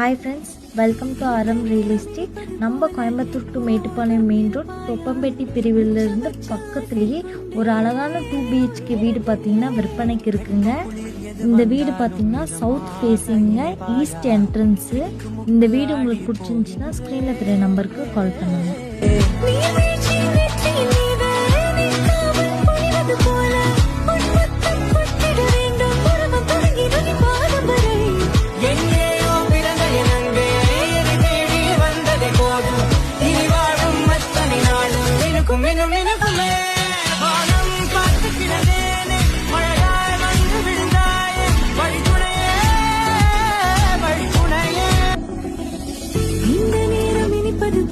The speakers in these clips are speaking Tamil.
Hi friends, welcome to Aaram real estate. நம்ம Coimbatore to Mettupalayam main road Thoppampatti பிரிவிலிருந்து பக்கத்துலேயே ஒரு அழகான 2 BHK வீடு பார்த்தீங்கன்னா விற்பனைக்கு இருக்குங்க. இந்த வீடு பார்த்தீங்கன்னா சவுத் ஃபேஸிங்க, ஈஸ்ட் என்ட்ரன்ஸு. இந்த வீடு உங்களுக்கு பிடிச்சிருந்துச்சுன்னா ஸ்க்ரீனில் தெரிய நம்பருக்கு கால் பண்ணுங்கள்.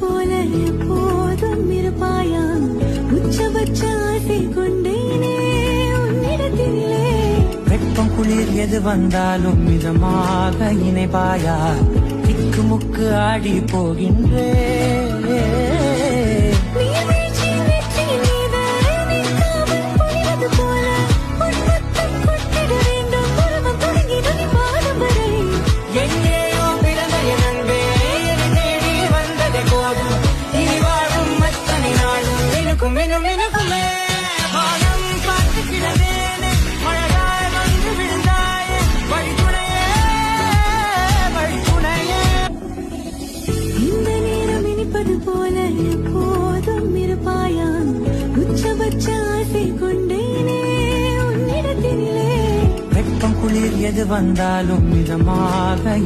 போல எப்போதும் இருப்பாயா, உச்சபட்ச ஆசை கொண்டேனே உன்னிடத்திலே. வெப்பம் குளிர் எது வந்தாலும் மிதமாக இணைப்பாயா, திக்குமுக்கு ஆடி போகின்றே. போல எப்போதும் இருப்பாயா, உச்சபட்ச ஆசை கொண்டேனே உன்னிடத்திலே. வெப்பம் குளிர் எது வந்தாலும் மிதமாக